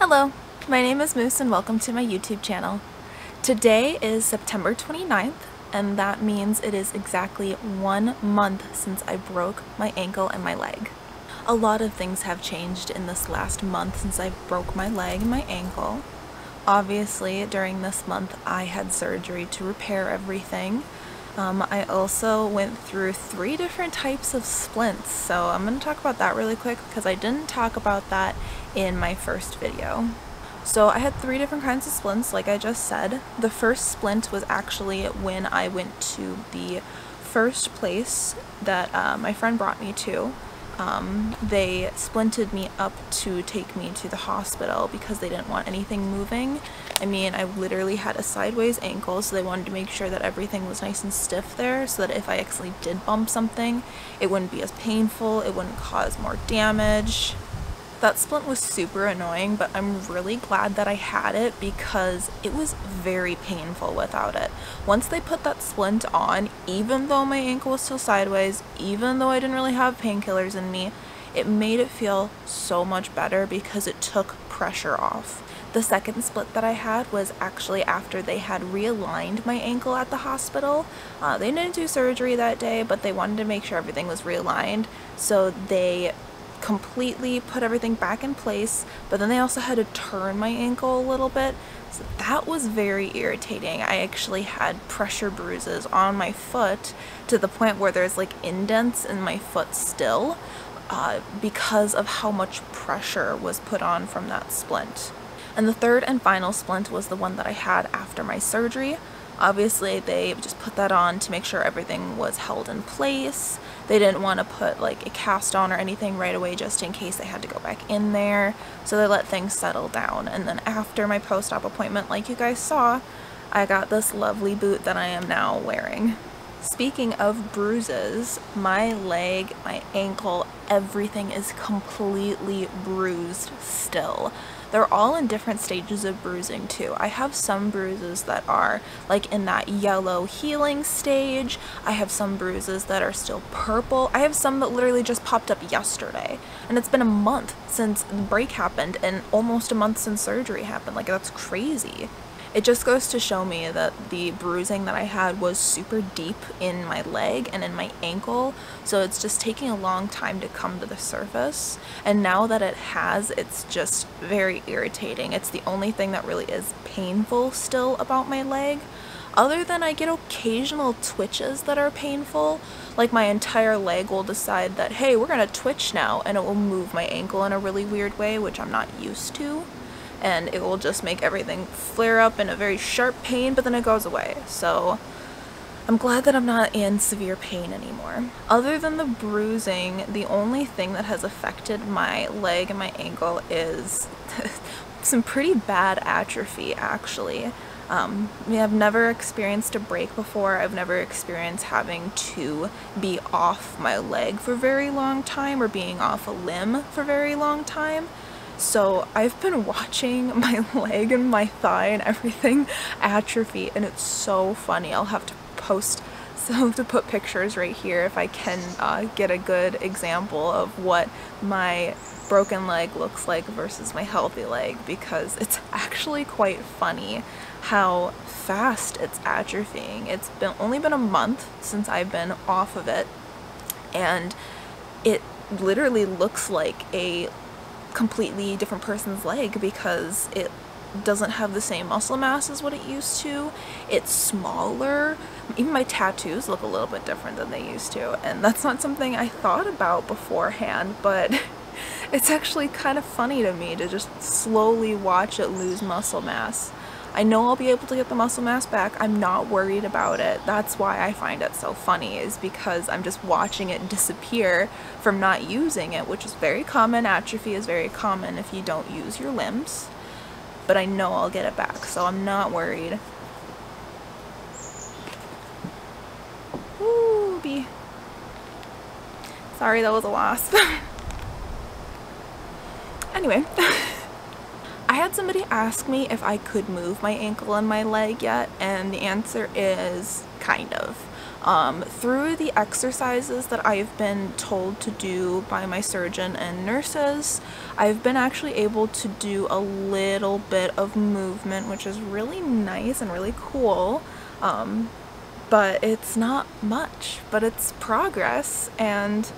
Hello, my name is Moose and welcome to my YouTube channel. Today is September 29th and that means it is exactly 1 month since I broke my ankle and my leg. A lot of things have changed in this last month since I broke my leg and my ankle. Obviously, during this month I had surgery to repair everything. I also went through 3 different types of splints, so I'm going to talk about that really quick because I didn't talk about that in my first video. So I had 3 different kinds of splints, like I just said. The first splint was actually when I went to the first place that my friend brought me to. They splinted me up to take me to the hospital because they didn't want anything moving. I mean, I literally had a sideways ankle, so they wanted to make sure that everything was nice and stiff there so that if I actually did bump something, it wouldn't be as painful, it wouldn't cause more damage. That splint was super annoying, but I'm really glad that I had it because it was very painful without it. Once they put that splint on, even though my ankle was still sideways, even though I didn't really have painkillers in me, it made it feel so much better because it took pressure off. The second split that I had was actually after they had realigned my ankle at the hospital. They didn't do surgery that day, but they wanted to make sure everything was realigned, so they completely put everything back in place, but then they also had to turn my ankle a little bit, so that was very irritating. I actually had pressure bruises on my foot to the point where there's like indents in my foot still because of how much pressure was put on from that splint. And the third and final splint was the one that I had after my surgery. Obviously they just put that on to make sure everything was held in place. They didn't want to put like a cast on or anything right away just in case they had to go back in there, so they let things settle down. And then after my post-op appointment, like you guys saw, I got this lovely boot that I am now wearing. Speaking of bruises, my leg, my ankle, everything is completely bruised still. They're all in different stages of bruising too. I have some bruises that are like in that yellow healing stage. I have some bruises that are still purple. I have some that literally just popped up yesterday. And it's been a month since the break happened and almost a month since surgery happened. Like, that's crazy. It just goes to show me that the bruising that I had was super deep in my leg and in my ankle, so it's just taking a long time to come to the surface. And now that it has, it's just very irritating. It's the only thing that really is painful still about my leg. Other than I get occasional twitches that are painful, like my entire leg will decide that, hey, we're gonna twitch now, and it will move my ankle in a really weird way, which I'm not used to. And it will just make everything flare up in a very sharp pain, but then it goes away. So I'm glad that I'm not in severe pain anymore. Other than the bruising, the only thing that has affected my leg and my ankle is some pretty bad atrophy, actually. I've never experienced a break before. I've never experienced having to be off my leg for a very long time or being off a limb for a very long time. So I've been watching my leg and my thigh and everything atrophy, and it's so funny. I'll have to put pictures right here if I can get a good example of what my broken leg looks like versus my healthy leg, because it's actually quite funny how fast it's atrophying. It's only been a month since I've been off of it, and it literally looks like a completely different person's leg because it doesn't have the same muscle mass as what it used to. It's smaller. Even my tattoos look a little bit different than they used to, and that's not something I thought about beforehand, but it's actually kind of funny to me to just slowly watch it lose muscle mass. I know I'll be able to get the muscle mass back. I'm not worried about it. That's why I find it so funny, is because I'm just watching it disappear from not using it, which is very common. Atrophy is very common if you don't use your limbs. But I know I'll get it back, so I'm not worried. Ooh, bee. Sorry, that was a wasp. Anyway. I had somebody ask me if I could move my ankle and my leg yet, and the answer is kind of. Through the exercises that I've been told to do by my surgeon and nurses, I've been actually able to do a little bit of movement, which is really nice and really cool. But it's not much, but it's progress, and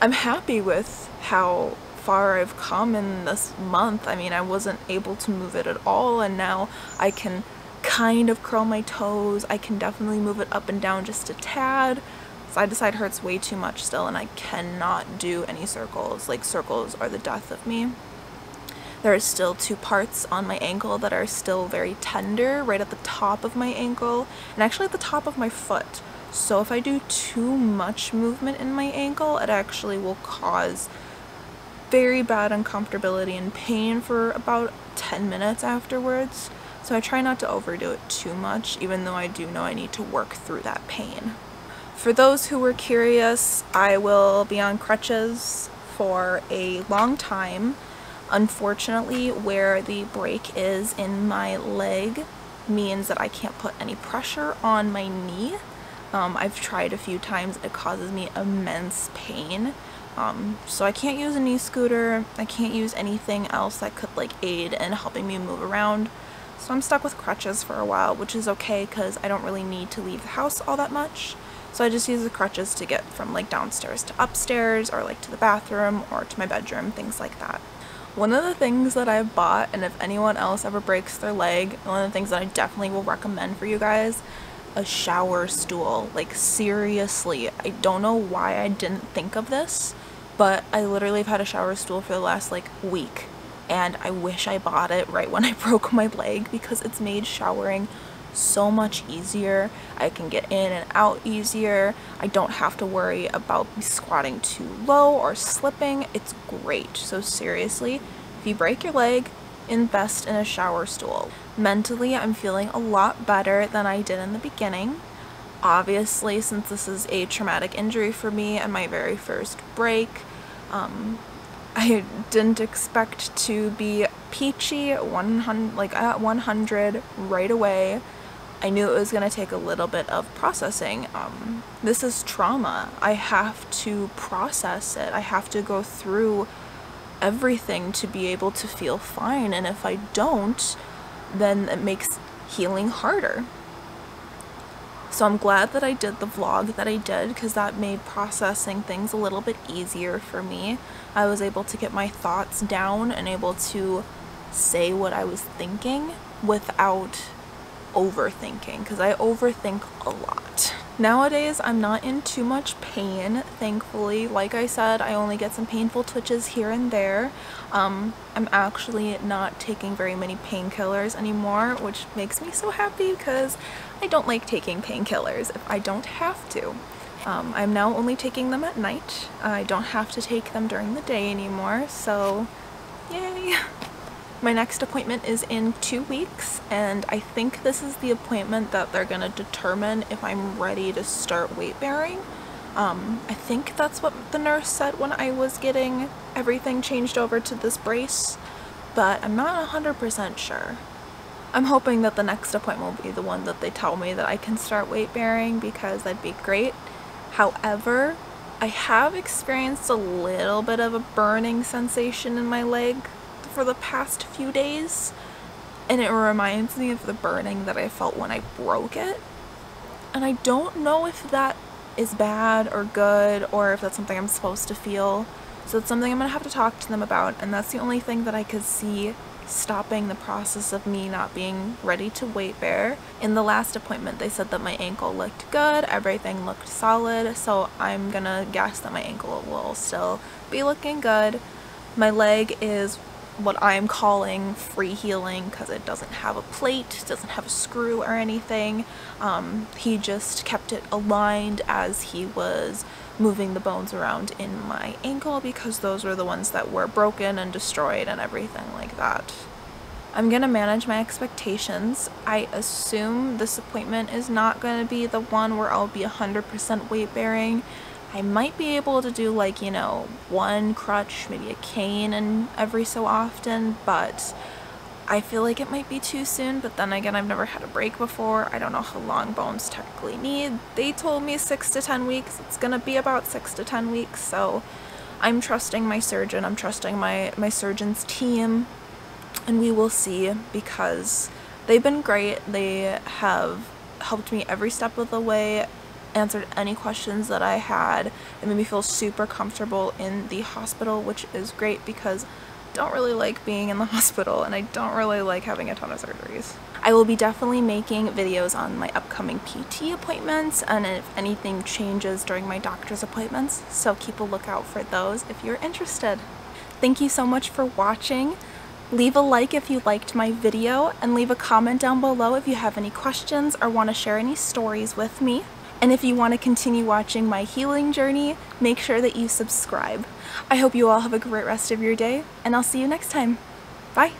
I'm happy with how far I've come in this month. I mean, I wasn't able to move it at all, and now I can kind of curl my toes. I can definitely move it up and down just a tad. Side side hurts way too much still, and I cannot do any circles. Like, circles are the death of me. There are still 2 parts on my ankle that are still very tender, right at the top of my ankle, and actually at the top of my foot. So if I do too much movement in my ankle, it actually will cause very bad uncomfortability and pain for about 10 minutes afterwards. So I try not to overdo it too much, even though I do know I need to work through that pain. For those who were curious, I will be on crutches for a long time. Unfortunately, where the break is in my leg means that I can't put any pressure on my knee. I've tried a few times. It causes me immense pain. So I can't use a knee scooter. I can't use anything else that could like aid in helping me move around. So I'm stuck with crutches for a while, which is okay because I don't really need to leave the house all that much. So I just use the crutches to get from like downstairs to upstairs, or like to the bathroom or to my bedroom, things like that. One of the things that I've bought, and if anyone else ever breaks their leg, one of the things that I definitely will recommend for you guys, a shower stool. Like, seriously, I don't know why I didn't think of this, but I literally have had a shower stool for the last like week, and I wish I bought it right when I broke my leg because it's made showering so much easier. I can get in and out easier. I don't have to worry about squatting too low or slipping. It's great. So seriously, if you break your leg, invest in a shower stool. Mentally, I'm feeling a lot better than I did in the beginning. Obviously, since this is a traumatic injury for me and my very first break, I didn't expect to be peachy at 100 right away. I knew it was going to take a little bit of processing. This is trauma. I have to process it. I have to go through everything to be able to feel fine, and if I don't, then it makes healing harder. So I'm glad that I did the vlog that I did, because that made processing things a little bit easier for me. I was able to get my thoughts down and able to say what I was thinking without overthinking, because I overthink a lot. Nowadays, I'm not in too much pain, thankfully. Like I said, I only get some painful twitches here and there. I'm actually not taking very many painkillers anymore, which makes me so happy because I don't like taking painkillers if I don't have to. I'm now only taking them at night. I don't have to take them during the day anymore, so yay! My next appointment is in 2 weeks, and I think this is the appointment that they're gonna determine if I'm ready to start weight bearing. I think that's what the nurse said when I was getting everything changed over to this brace, but I'm not 100% sure. I'm hoping that the next appointment will be the one that they tell me that I can start weight bearing, because that'd be great. However, I have experienced a little bit of a burning sensation in my leg for the past few days, and it reminds me of the burning that I felt when I broke it, and I don't know if that is bad or good, or if that's something I'm supposed to feel. So it's something I'm gonna have to talk to them about, and that's the only thing that I could see stopping the process of me not being ready to weight bear. In the last appointment, they said that my ankle looked good, everything looked solid, so I'm gonna guess that my ankle will still be looking good. My leg is what I'm calling free healing, because it doesn't have a plate, it doesn't have a screw or anything. He just kept it aligned as he was moving the bones around in my ankle, because those were the ones that were broken and destroyed and everything like that. I'm gonna manage my expectations. I assume this appointment is not gonna be the one where I'll be 100% weight bearing. I might be able to do, like, you know, one crutch, maybe a cane, and every so often, but I feel like it might be too soon, but then again, I've never had a break before. I don't know how long bones technically need. They told me 6 to 10 weeks. It's gonna be about 6 to 10 weeks, so I'm trusting my surgeon. I'm trusting my surgeon's team, and we will see, because they've been great. They have helped me every step of the way, answered any questions that I had. It made me feel super comfortable in the hospital, which is great because I don't really like being in the hospital and I don't really like having a ton of surgeries. I will be definitely making videos on my upcoming PT appointments and if anything changes during my doctor's appointments, so keep a lookout for those if you're interested. Thank you so much for watching. Leave a like if you liked my video, and leave a comment down below if you have any questions or want to share any stories with me. And if you want to continue watching my healing journey, make sure that you subscribe. I hope you all have a great rest of your day, and I'll see you next time. Bye!